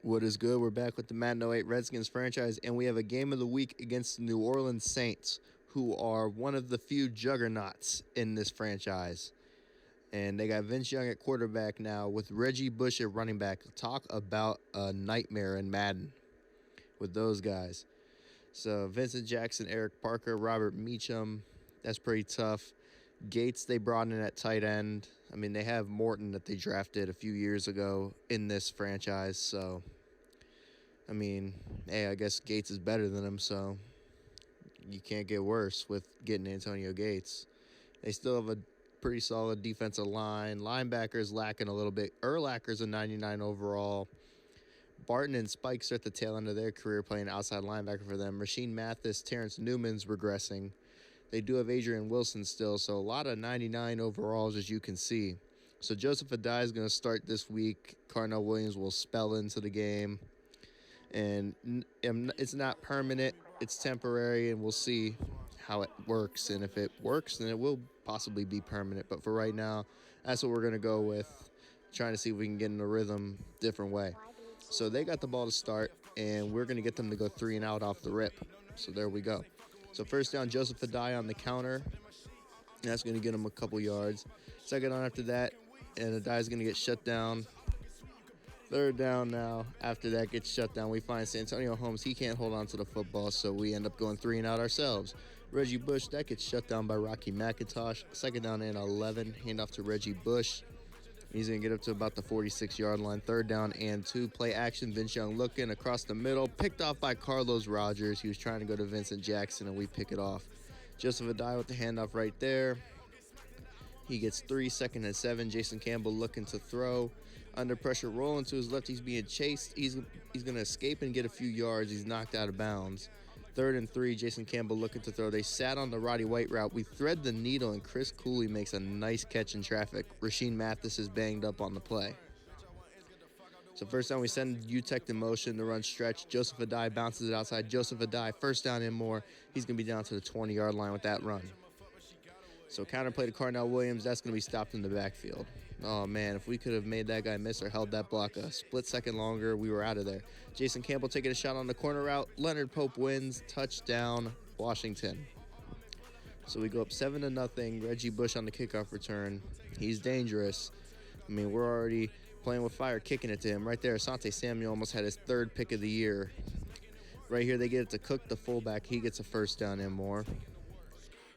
What is good? We're back with the Madden 08 Redskins franchise, and we have a game of the week against the New Orleans Saints, who are one of the few juggernauts in this franchise. And they got Vince Young at quarterback now with Reggie Bush at running back. Talk about a nightmare in Madden with those guys. So Vincent Jackson, Eric Parker, Robert Meacham, that's pretty tough. Gates, they brought in at tight end. I mean, they have Morton that they drafted a few years ago in this franchise. So, I mean, hey, I guess Gates is better than him, so you can't get worse with getting Antonio Gates. They still have a pretty solid defensive line. Linebackers lacking a little bit. Urlacher's a 99 overall. Barton and Spikes are at the tail end of their career playing outside linebacker for them. Rashean Mathis, Terrence Newman's regressing. They do have Adrian Wilson still, so a lot of 99 overalls, as you can see. So Joseph Adai is going to start this week. Carnell Williams will spell into the game. And it's not permanent. It's temporary, and we'll see how it works. And if it works, then it will possibly be permanent. But for right now, that's what we're going to go with, trying to see if we can get in a rhythm different way. So they got the ball to start, and we're going to get them to go 3 and out off the rip. So there we go. So first down, Joseph Adai on the counter. That's going to get him a couple yards. Second down after that, and Adai's going to get shut down. Third down now. After that gets shut down, we find Santonio Holmes. He can't hold on to the football, so we end up going 3 and out ourselves. Reggie Bush, that gets shut down by Rocky McIntosh. Second down and 11. Handoff to Reggie Bush. He's going to get up to about the 46-yard line. Third down and 2. Play action. Vince Young looking across the middle. Picked off by Carlos Rogers. He was trying to go to Vincent Jackson, and we pick it off. Joseph Adai with the handoff right there. He gets 3, second and 7. Jason Campbell looking to throw. Under pressure, rolling to his left. He's being chased. He's going to escape and get a few yards. He's knocked out of bounds. Third and 3, Jason Campbell looking to throw. They sat on the Roddy White route. We thread the needle, and Chris Cooley makes a nice catch in traffic. Rashean Mathis is banged up on the play. So first down, we send UTEC in motion. The run stretch. Joseph Adai bounces it outside. Joseph Adai, first down and more. He's going to be down to the 20-yard line with that run. So counterplay to Carnell Williams. That's going to be stopped in the backfield. Oh, man, if we could have made that guy miss or held that block a split second longer, we were out of there. Jason Campbell taking a shot on the corner route. Leonard Pope wins. Touchdown, Washington. So we go up 7-0. Reggie Bush on the kickoff return. He's dangerous. I mean, we're already playing with fire, kicking it to him. Right there, Asante Samuel almost had his 3rd pick of the year. Right here, they get it to Cook, the fullback. He gets a first down and more.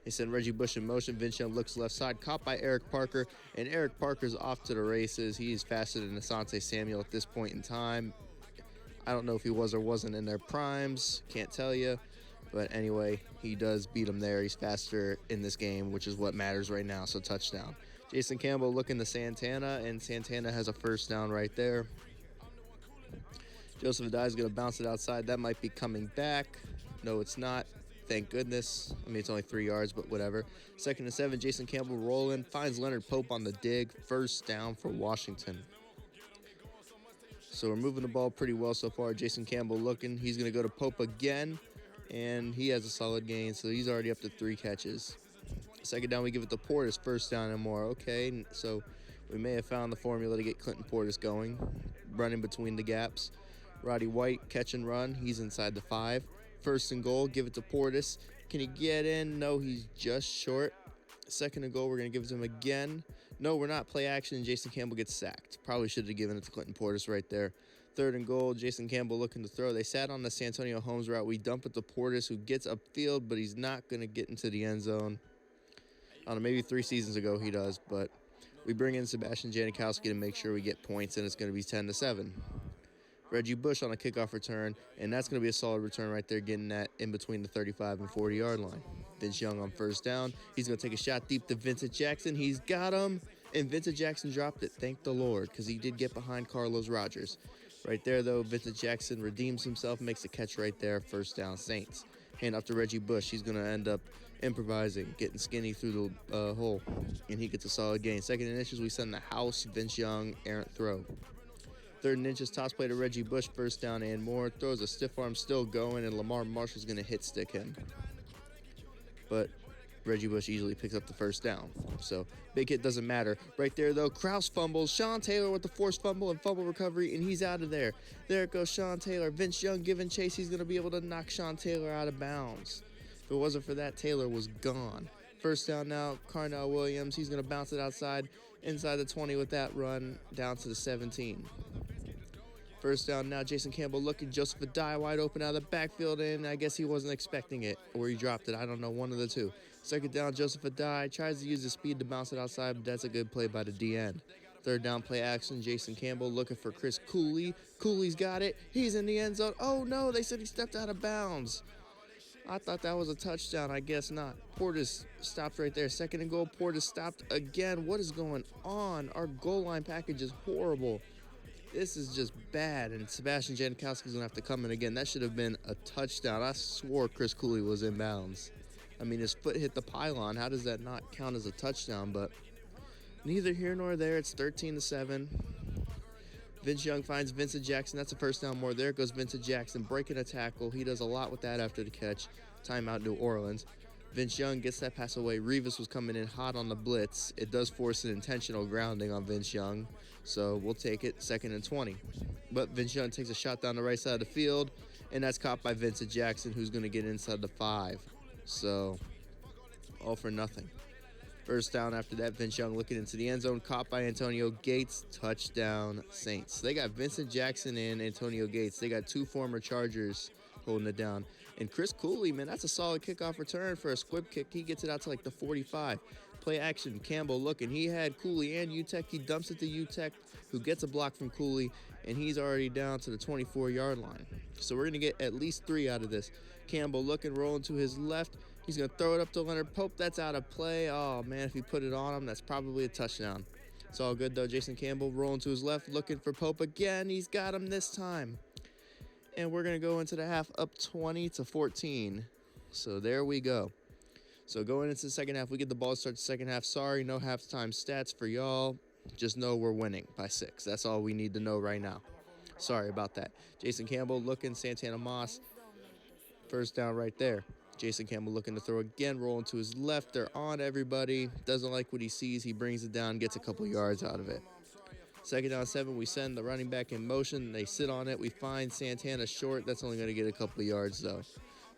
They send Reggie Bush in motion. Vince Young looks left side, caught by Eric Parker, and Eric Parker's off to the races. He's faster than Asante Samuel at this point in time. I don't know if he was or wasn't in their primes. Can't tell you. But anyway, he does beat him there. He's faster in this game, which is what matters right now, so touchdown. Jason Campbell looking to Santana, and Santana has a first down right there. Joseph Adai is going to bounce it outside. That might be coming back. No, it's not. Thank goodness. I mean, it's only 3 yards, but whatever. Second and 7, Jason Campbell rolling. Finds Leonard Pope on the dig. First down for Washington. So we're moving the ball pretty well so far. Jason Campbell looking. He's going to go to Pope again, and he has a solid gain, so he's already up to 3 catches. Second down, we give it to Portis. First down and more. Okay, so we may have found the formula to get Clinton Portis going. Running between the gaps. Roddy White, catch and run. He's inside the 5. First and goal, give it to Portis. Can he get in? No, he's just short. Second and goal, we're going to give it to him again. No, we're not. Play action, and Jason Campbell gets sacked. Probably should have given it to Clinton Portis right there. Third and goal, Jason Campbell looking to throw. They sat on the Santonio Holmes route. We dump it to Portis, who gets upfield, but he's not going to get into the end zone. I don't know, maybe 3 seasons ago he does, but we bring in Sebastian Janikowski to make sure we get points, and it's going to be 10-7. Reggie Bush on a kickoff return, and that's going to be a solid return right there, getting that in between the 35 and 40-yard line. Vince Young on first down. He's going to take a shot deep to Vincent Jackson. He's got him, and Vincent Jackson dropped it. Thank the Lord, because he did get behind Carlos Rogers. Right there, though, Vincent Jackson redeems himself, makes a catch right there. First down, Saints. Hand off to Reggie Bush. He's going to end up improvising, getting skinny through the hole, and he gets a solid gain. Second and inches, we send the house. Vince Young, errant throw. Third and inches, toss play to Reggie Bush, first down and more. Throws a stiff arm, still going, and Lamar Marshall's going to hit stick him. But Reggie Bush easily picks up the first down. So big hit doesn't matter. Right there, though, Kraus fumbles. Sean Taylor with the forced fumble and fumble recovery, and he's out of there. There it goes, Sean Taylor. Vince Young giving chase. He's going to be able to knock Sean Taylor out of bounds. If it wasn't for that, Taylor was gone. First down now, Carnell Williams. He's going to bounce it outside, inside the 20 with that run, down to the 17. First down now, Jason Campbell looking, Joseph Adai wide open out of the backfield, and I guess he wasn't expecting it, or he dropped it. I don't know, one of the two. Second down, Joseph Adai tries to use his speed to bounce it outside, but that's a good play by the D-end. Third down, play action, Jason Campbell looking for Chris Cooley. Cooley's got it. He's in the end zone. Oh, no, they said he stepped out of bounds. I thought that was a touchdown. I guess not. Portis stopped right there. Second and goal. Portis stopped again. What is going on? Our goal line package is horrible. This is just bad, and Sebastian Janikowski's going to have to come in again. That should have been a touchdown. I swore Chris Cooley was in bounds. I mean, his foot hit the pylon. How does that not count as a touchdown? But neither here nor there. It's 13-7. Vince Young finds Vincent Jackson. That's a first down more. There goes Vincent Jackson breaking a tackle. He does a lot with that after the catch. Timeout, New Orleans. Vince Young gets that pass away. Revis was coming in hot on the blitz. It does force an intentional grounding on Vince Young, so we'll take it, 2nd and 20. But Vince Young takes a shot down the right side of the field, and that's caught by Vincent Jackson, who's going to get inside the 5. So, all for nothing. First down after that, Vince Young looking into the end zone, caught by Antonio Gates, touchdown Saints. They got Vincent Jackson and Antonio Gates. They got 2 former Chargers holding it down. And Chris Cooley, man, that's a solid kickoff return for a squib kick. He gets it out to like the 45. Play action, Campbell looking. He had Cooley and Utek. He dumps it to Utek, who gets a block from Cooley, and he's already down to the 24-yard line. So we're going to get at least 3 out of this. Campbell looking, rolling to his left. He's going to throw it up to Leonard Pope. That's out of play. Oh, man, if he put it on him, that's probably a touchdown. It's all good, though. Jason Campbell rolling to his left, looking for Pope again. He's got him this time. And we're going to go into the half up 20-14. So there we go. So going into the second half, we get the ball to start the second half. Sorry, no halftime stats for y'all. Just know we're winning by 6. That's all we need to know right now. Sorry about that. Jason Campbell looking, Santana Moss. First down right there. Jason Campbell looking to throw again, rolling to his left. They're on everybody. Doesn't like what he sees. He brings it down, gets a couple yards out of it. Second down 7, we send the running back in motion. They sit on it. We find Santana short. That's only going to get a couple of yards, though.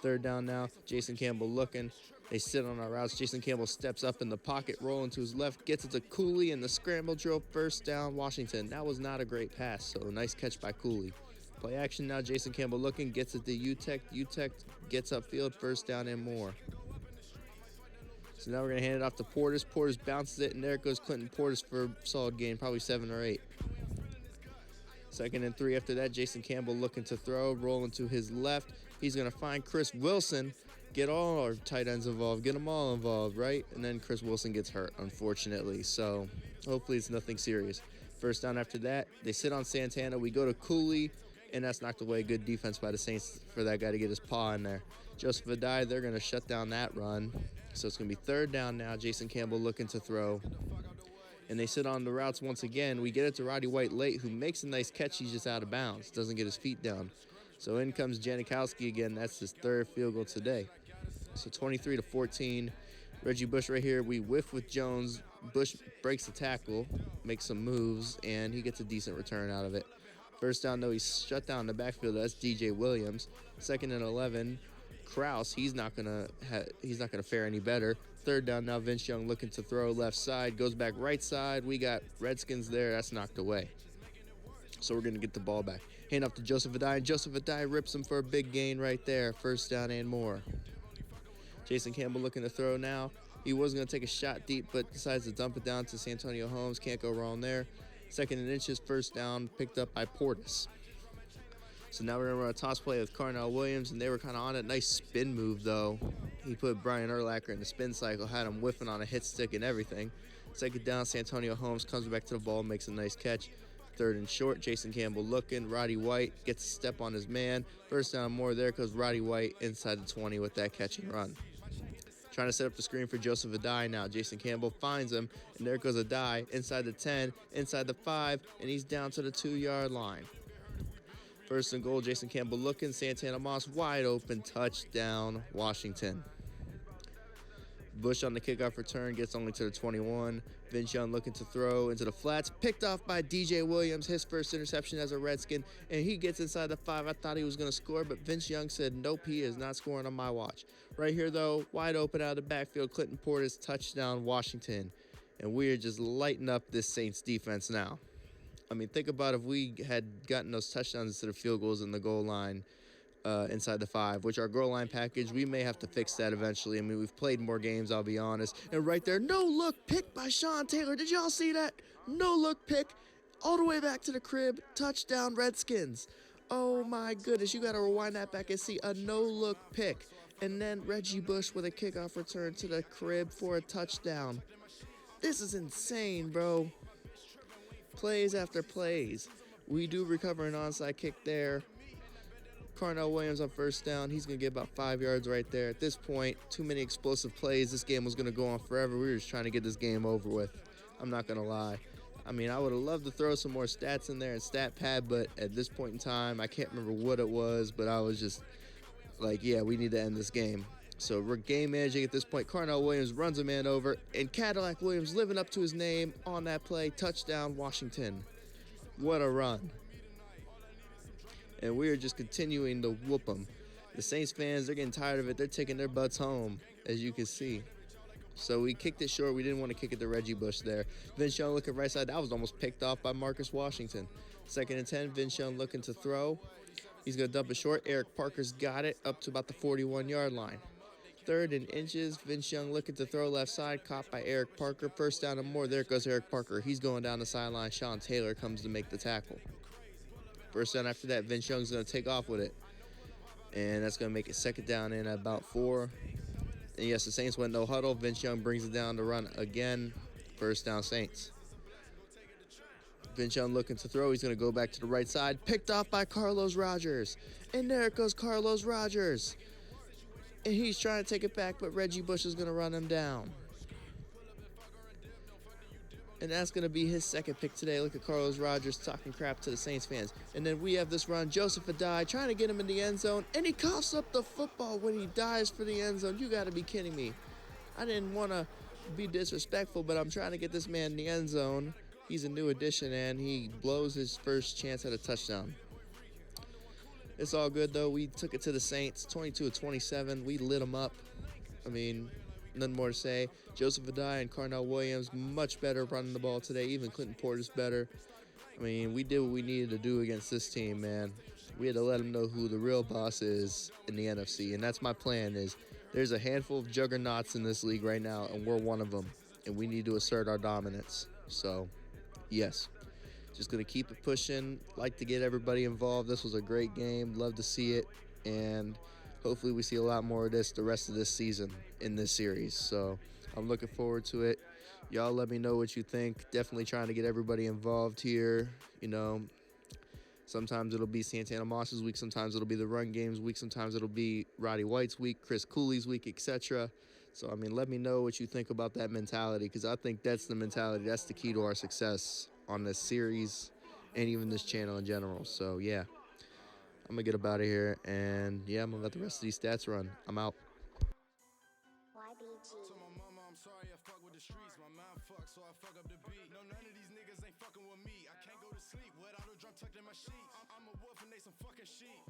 Third down now, Jason Campbell looking. They sit on our routes. Jason Campbell steps up in the pocket, rolling to his left, gets it to Cooley, and the scramble drill, first down, Washington. That was not a great pass, so a nice catch by Cooley. Play action now, Jason Campbell looking, gets it to Utek. Utek gets upfield, first down and more. So now we're going to hand it off to Portis. Portis bounces it, and there goes Clinton Portis for a solid gain, probably 7 or 8. 2nd and 3 after that, Jason Campbell looking to throw, rolling to his left. He's going to find Chris Wilson. Get all our tight ends involved. Get them all involved, right? And then Chris Wilson gets hurt, unfortunately. So hopefully it's nothing serious. First down after that, they sit on Santana. We go to Cooley, and that's knocked away. Good defense by the Saints for that guy to get his paw in there. Joseph Adai, they're going to shut down that run. So it's going to be third down now. Jason Campbell looking to throw. And they sit on the routes once again. We get it to Roddy White late, who makes a nice catch. He's just out of bounds. Doesn't get his feet down. So in comes Janikowski again. That's his 3rd field goal today. So 23-14. Reggie Bush right here. We whiff with Jones. Bush breaks the tackle, makes some moves, and he gets a decent return out of it. First down, though, he's shut down in the backfield. That's DJ Williams. 2nd and 11. Kraus, he's not gonna fare any better. Third down now, Vince Young looking to throw left side, goes back right side. We got Redskins there. That's knocked away. So we're gonna get the ball back. Hand off to Joseph Adai, and Joseph Adai rips him for a big gain right there. First down and more. Jason Campbell looking to throw now. He was gonna take a shot deep, but decides to dump it down to Santonio Holmes. Can't go wrong there. 2nd and inches, first down, picked up by Portis. So now we're going to run a toss play with Carnell Williams, and they were kind of on it. Nice spin move, though. He put Brian Urlacher in the spin cycle, had him whiffing on a hit stick and everything. 2nd down, Santonio Holmes comes back to the ball, makes a nice catch. 3rd and short, Jason Campbell looking. Roddy White gets a step on his man. First down more, there goes Roddy White inside the 20 with that catch and run. Trying to set up the screen for Joseph Adai now. Jason Campbell finds him, and there goes Adai inside the 10, inside the 5, and he's down to the 2-yard line. First and goal, Jason Campbell looking. Santana Moss wide open, touchdown, Washington. Bush on the kickoff return gets only to the 21. Vince Young looking to throw into the flats. Picked off by DJ Williams, his first interception as a Redskin, and he gets inside the 5. I thought he was going to score, but Vince Young said, nope, he is not scoring on my watch. Right here, though, wide open out of the backfield, Clinton Portis, touchdown, Washington. And we are just lighting up this Saints defense now. I mean, think about if we had gotten those touchdowns instead of field goals in the goal line inside the 5, which our goal line package, we may have to fix that eventually. I mean, we've played more games, I'll be honest. And right there, no-look pick by Sean Taylor. Did y'all see that? No-look pick all the way back to the crib. Touchdown, Redskins. Oh, my goodness. You got to rewind that back and see a no-look pick. And then Reggie Bush with a kickoff return to the crib for a touchdown. This is insane, bro. Plays after plays. We do recover an onside kick there. Carnell Williams on first down. He's going to get about 5 yards right there. At this point, too many explosive plays. This game was going to go on forever. We were just trying to get this game over with. I'm not going to lie. I mean, I would have loved to throw some more stats in there and stat pad, but at this point in time, I can't remember what it was, but I was just like, yeah, we need to end this game. So we're game managing at this point. Carnell Williams runs a man over, and Cadillac Williams living up to his name on that play. Touchdown, Washington. What a run. And we are just continuing to whoop them. The Saints fans, they're getting tired of it. They're taking their butts home, as you can see. So we kicked it short. We didn't want to kick it to Reggie Bush there. Vince Young looking right side. That was almost picked off by Marcus Washington. 2nd and 10, Vince Young looking to throw. He's going to dump it short. Eric Parker's got it up to about the 41-yard line. 3rd and inches. Vince Young looking to throw left side. Caught by Eric Parker. 1st down and more. There goes Eric Parker. He's going down the sideline. Sean Taylor comes to make the tackle. 1st down after that. Vince Young's going to take off with it. And that's going to make it 2nd down in at about 4. And yes, the Saints went no huddle. Vince Young brings it down to run again. 1st down Saints. Vince Young looking to throw. He's going to go back to the right side. Picked off by Carlos Rogers. And there goes Carlos Rogers. And he's trying to take it back, but Reggie Bush is going to run him down. And that's going to be his 2nd pick today. Look at Carlos Rogers talking crap to the Saints fans. And then we have this run. Joseph Adai trying to get him in the end zone. And he coughs up the football when he dives for the end zone. You got to be kidding me. I didn't want to be disrespectful, but I'm trying to get this man in the end zone. He's a new addition, and he blows his first chance at a touchdown. It's all good, though. We took it to the Saints, 22-27. We lit them up. I mean, nothing more to say. Joseph Adai and Carnell Williams, much better running the ball today. Even Clinton Portis better. I mean, we did what we needed to do against this team, man. We had to let them know who the real boss is in the NFC, and that's my plan is there's a handful of juggernauts in this league right now, and we're one of them, and we need to assert our dominance. So, yes. Just going to keep it pushing. Like to get everybody involved. This was a great game. Love to see it. And hopefully we see a lot more of this the rest of this season in this series. So I'm looking forward to it. Y'all let me know what you think. Definitely trying to get everybody involved here. You know, sometimes it'll be Santana Moss's week. Sometimes it'll be the run games week. Sometimes it'll be Roddy White's week, Chris Cooley's week, etc. So, I mean, let me know what you think about that mentality, because I think that's the mentality. That's the key to our success on this series and even this channel in general. So, yeah, I'm going to get up out of here, and, yeah, I'm going to let the rest of these stats run. I'm out. To my mama, I'm sorry I fuck with the streets. My mind fucked, so I fuck up the beat. No, none of these niggas ain't fucking with me. I can't go to sleep without a drum tucked in my sheets. I'm a wolf and they some fucking sheep.